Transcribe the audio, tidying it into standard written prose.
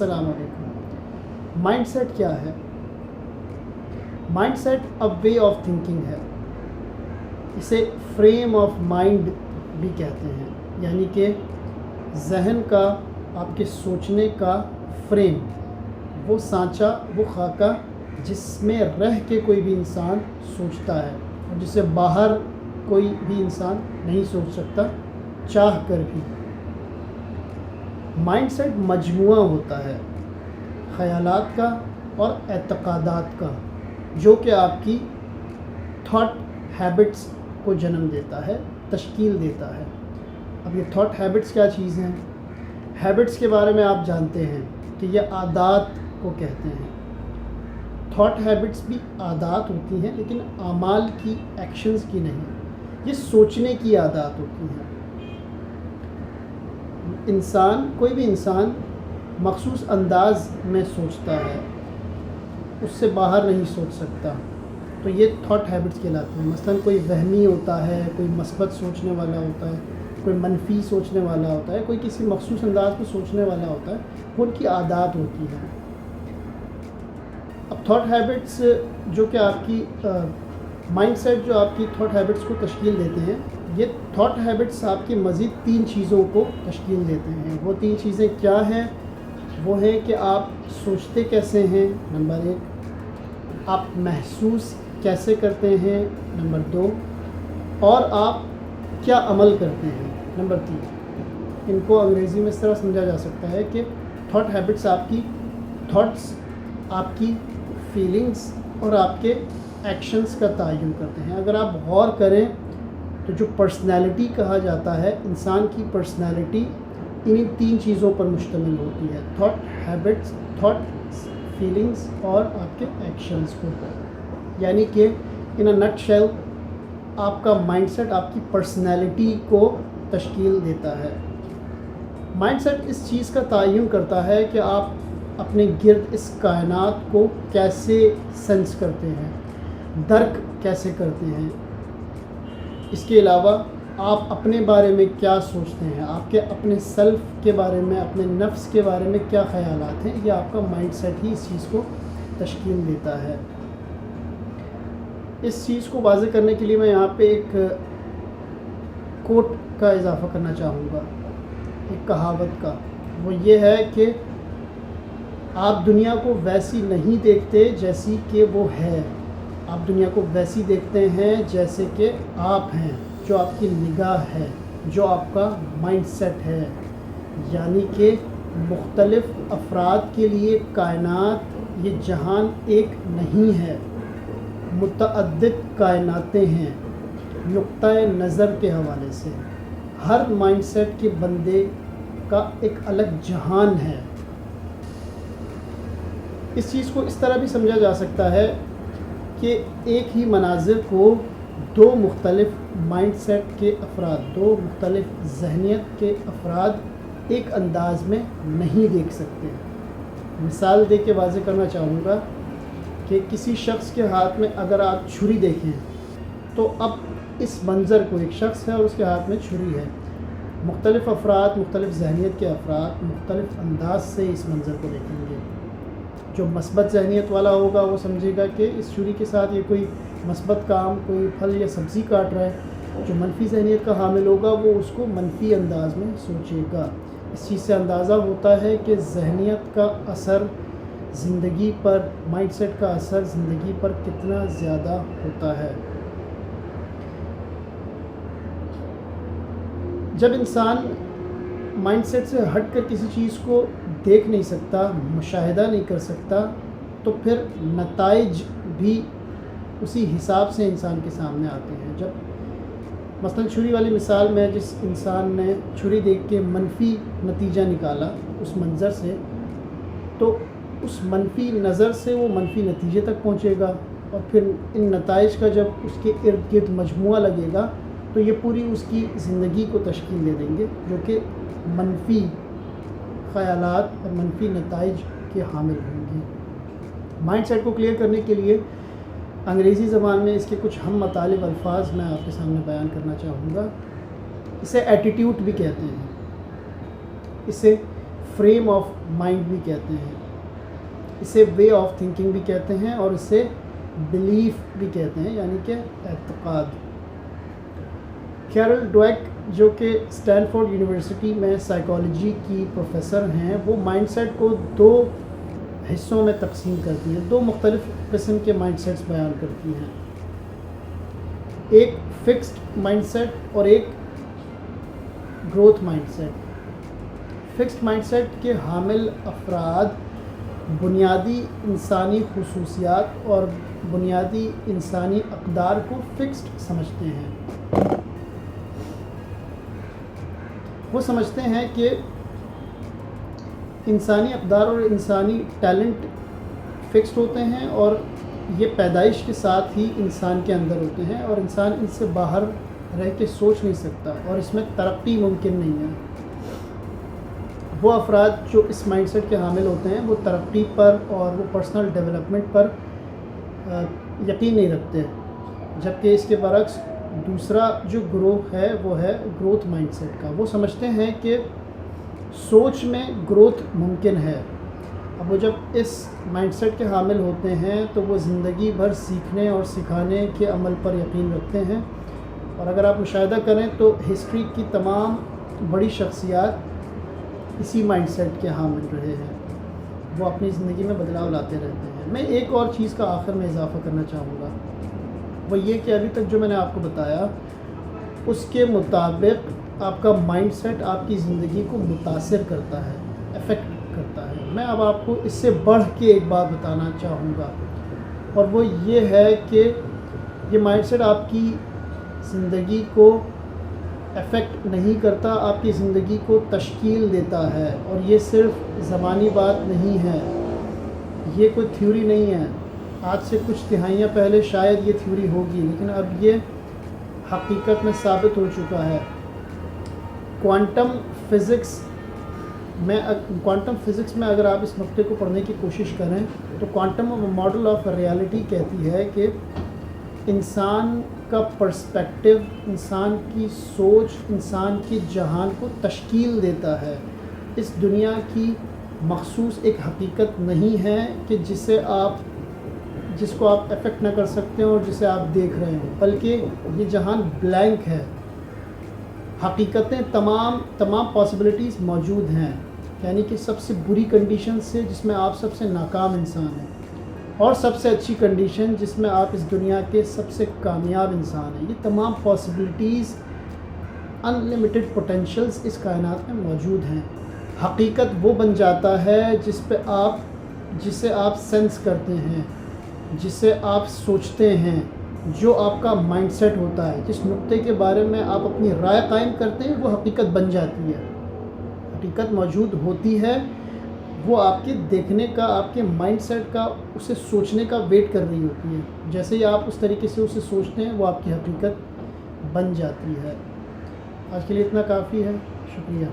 अस्सलाम वालेकुम। Mind set क्या है? Mind set a way of thinking है। इसे फ्रेम ऑफ माइंड भी कहते हैं, यानी कि जहन का, आपके सोचने का फ्रेम, वो सांचा, वो खाका जिसमें रह के कोई भी इंसान सोचता है और जिससे बाहर कोई भी इंसान नहीं सोच सकता चाह कर भी। माइंड सेट मजमुआ होता है ख़यालात का और एतक़ादात का, जो कि आपकी थॉट हैबिट्स को जन्म देता है, तश्कील देता है। अब ये थॉट हैबिट्स क्या चीज़ हैं? हैबिट्स के बारे में आप जानते हैं कि ये आदात को कहते हैं। थॉट हैबिट्स भी आदात होती हैं, लेकिन आमाल की, एक्शंस की नहीं। ये सोचने की आदात होती हैं। इंसान, कोई भी इंसान मखसूस अंदाज में सोचता है, उससे बाहर नहीं सोच सकता, तो ये थॉट हैबिट्स कहलाते हैं। मसलन कोई वहमी होता है, कोई मस्बत सोचने वाला होता है, कोई मनफी सोचने वाला होता है, कोई किसी मखसूस अंदाज में सोचने वाला होता है, वो उनकी आदात होती है। अब थॉट हैबिट्स जो कि आपकी माइंड सेट जो आपकी थॉट हैबिट्स को तश्कील देते हैं, ये थॉट हैबिट्स आपकी मज़ीद 3 चीज़ों को तश्कील देते हैं। वो 3 चीज़ें क्या हैं? वो है कि आप सोचते कैसे हैं, नंबर 1, आप महसूस कैसे करते हैं, नंबर 2, और आप क्या अमल करते हैं, नंबर 3। इनको अंग्रेज़ी में इस तरह समझा जा सकता है कि थॉट हैबिट्स आपकी थॉट्स, आपकी फीलिंग्स और आपके एक्शंस का तयन करते हैं। अगर आप गौर करें तो जो पर्सनैलिटी कहा जाता है, इंसान की पर्सनैलिटी इन्हीं 3 चीज़ों पर मुश्तमिल होती है: थॉट हैबिट्स, थॉट्स, फीलिंग्स और आपके एक्शंस को। यानी कि इन अ नटशेल आपका माइंडसेट आपकी पर्सनैलिटी को तश्कील देता है। माइंडसेट इस चीज़ का तयन करता है कि आप अपने गिर्द इस कायनात को कैसे सेंस करते हैं, दर्क कैसे करते हैं। इसके अलावा आप अपने बारे में क्या सोचते हैं, आपके अपने सेल्फ़ के बारे में, अपने नफ्स के बारे में क्या ख़यालात हैं, ये आपका माइंडसेट ही इस चीज़ को तश्कील देता है। इस चीज़ को वाज़ेह करने के लिए मैं यहाँ पे एक कोट का इजाफ़ा करना चाहूँगा, एक कहावत का। वो ये है कि आप दुनिया को वैसी नहीं देखते जैसी कि वो है, आप दुनिया को वैसी देखते हैं जैसे कि आप हैं, जो आपकी निगाह है, जो आपका माइंडसेट है। यानी कि मुख्तलिफ़ अफराद के लिए कायनात, ये जहान एक नहीं है, मुतअद्दिद कायनातें हैं। नुक्ता नज़र के हवाले से हर माइंडसेट के बंदे का एक अलग जहान है। इस चीज़ को इस तरह भी समझा जा सकता है कि एक ही मनाज़िर को 2 मुख्तलिफ़ माइंडसेट के अफराद, 2 मुख्तलिफ़ ज़हनियत के अफराद एक अंदाज़ में नहीं देख सकते। मिसाल दे के वाज़ेह करना चाहूँगा कि किसी शख्स के हाथ में अगर आप छुरी देखें, तो अब इस मंज़र को, एक शख्स है और उसके हाथ में छुरी है, मुख्तलिफ़ अफराद, मुख्तलिफ़ ज़हनियत के अफराद मुख्तलिफ़ अंदाज़ से इस मंज़र को देखेंगे। जो मस्बत ज़हनियत वाला होगा वो समझेगा कि इस छुरी के साथ ये कोई मस्बत काम, कोई फल या सब्ज़ी काट रहा है। जो मनफी ज़हनियत का हामिल होगा वो उसको मनफी अंदाज़ में सोचेगा। इस चीज़ से अंदाज़ा होता है कि ज़हनियत का असर ज़िंदगी पर, माइंडसेट का असर ज़िंदगी पर कितना ज़्यादा होता है। जब इंसान माइंडसेट से हट कर किसी चीज़ को देख नहीं सकता, मुशाहिदा नहीं कर सकता, तो फिर नताइज भी उसी हिसाब से इंसान के सामने आते हैं। जब मसलन छुरी वाली मिसाल में, जिस इंसान ने छुरी देख के मनफी नतीजा निकाला उस मंज़र से, तो उस मनफी नज़र से वो मनफी नतीजे तक पहुँचेगा, और फिर इन नताइज का जब उसके इर्द गिर्द मजमुआ लगेगा तो ये पूरी उसकी ज़िंदगी को तश्कील दे देंगे, जो कि मनफी ख़यालात और मनफी नताइज के हामिल होंगे। माइंडसेट को क्लियर करने के लिए अंग्रेज़ी ज़बान में इसके कुछ हम मतलब अल्फाज मैं आपके सामने बयान करना चाहूँगा। इसे एटीट्यूड भी कहते हैं, इसे فریم آف مائنڈ بھی کہتے ہیں، اسے وے آف تھنکنگ بھی کہتے ہیں، اور اسے بلیف بھی کہتے ہیں، یعنی کہ اعتقاد۔ کیرل ڈویک جو کہ اسٹینفورڈ یونیورسٹی میں سائیکالوجی کی پروفیسر ہیں، وہ مائنڈ سیٹ کو دو حصوں میں تقسیم کرتی ہیں، دو مختلف قسم کے مائنڈ سیٹس بیان کرتی ہیں، ایک فکسڈ مائنڈ سیٹ اور ایک growth mindset. Fixed mindset کے حامل افراد بنیادی انسانی خصوصیات اور بنیادی انسانی اقدار کو فکسڈ سمجھتے ہیں۔ وہ سمجھتے ہیں کہ انسانی اقدار اور انسانی ٹیلنٹ فکسڈ ہوتے ہیں، اور یہ پیدائش کے ساتھ ہی انسان کے اندر ہوتے ہیں، اور انسان ان سے باہر رہ کے سوچ نہیں سکتا، اور اس میں ترقی ممکن نہیں ہے۔ وہ افراد جو اس مائنڈ سیٹ کے حامل ہوتے ہیں وہ ترقی پر اور وہ پرسنل ڈیولپمنٹ پر یقین نہیں رکھتے، جبکہ اس کے برعکس دوسرا جو گروہ ہے وہ ہے گروتھ مائنڈ سیٹ کا۔ وہ سمجھتے ہیں کہ سوچ میں گروتھ ممکن ہے۔ اب وہ جب اس مائنڈ سیٹ کے حامل ہوتے ہیں تو وہ زندگی بھر سیکھنے اور سکھانے کے عمل پر یقین رکھتے ہیں، اور اگر آپ مشاہدہ کریں تو ہسٹری کی تمام بڑی شخصیات اسی مائنڈ سیٹ کے حامل رہے ہیں، وہ اپنی زندگی میں بدلاؤ لاتے رہتے ہیں۔ میں ایک اور چیز کا آخر میں اضافہ کرنا چاہوں گا، وہ یہ کہ ابھی تک جو میں نے آپ کو بتایا اس کے مطابق آپ کا مائنڈ سیٹ آپ کی زندگی کو متاثر کرتا ہے، افیکٹ کرتا ہے۔ میں اب آپ کو اس سے بڑھ کے ایک بات بتانا چاہوں گا، اور وہ یہ ہے کہ یہ مائنڈ سیٹ آپ کی زندگی کو افیکٹ نہیں کرتا، آپ کی زندگی کو تشکیل دیتا ہے، اور یہ صرف زبانی بات نہیں ہے، یہ کوئی تھیوری نہیں ہے۔ آج سے کچھ دہائیاں پہلے شاید یہ تھیوری ہوگی، لیکن اب یہ حقیقت میں ثابت ہو چکا ہے۔ کوانٹم فزکس میں اگر آپ اس نقطے کو پڑھنے کی کوشش کریں تو کوانٹم ماڈل آف ریالٹی کہتی ہے کہ انسان کا پرسپیکٹیو، انسان کی سوچ انسان کی جہان کو تشکیل دیتا ہے۔ اس دنیا کی مخصوص ایک حقیقت نہیں ہے کہ جس کو آپ افیکٹ نہ کر سکتے ہیں اور جسے آپ دیکھ رہے ہیں، بلکہ یہ جہان بلینک ہے، حقیقتیں تمام پاسبلٹیز موجود ہیں، یعنی کہ سب سے بری کنڈیشن سے جس میں آپ سب سے ناکام انسان ہیں، اور سب سے اچھی کنڈیشن جس میں آپ اس دنیا کے سب سے کامیاب انسان ہیں۔ یہ تمام پاسبلٹیز، ان لمیٹڈ پوٹینشلز اس کائنات میں موجود ہیں۔ حقیقت وہ بن جاتا ہے جسے آپ سینس کرتے ہیں، جسے آپ سوچتے ہیں، جو آپ کا مائنڈ سیٹ ہوتا ہے، جس نقطے کے بارے میں آپ اپنی رائے قائم کرتے ہیں، وہ حقیقت بن جاتی ہے۔ حقیقت موجود ہوتی ہے، وہ آپ کے دیکھنے کا، آپ کے مائنڈ سیٹ کا، اسے سوچنے کا ویٹ کر رہی ہوتی ہے۔ جیسے ہی آپ اس طریقے سے اسے سوچتے ہیں وہ آپ کی حقیقت بن جاتی ہے۔ آج کے لیے اتنا کافی ہے، شکریہ۔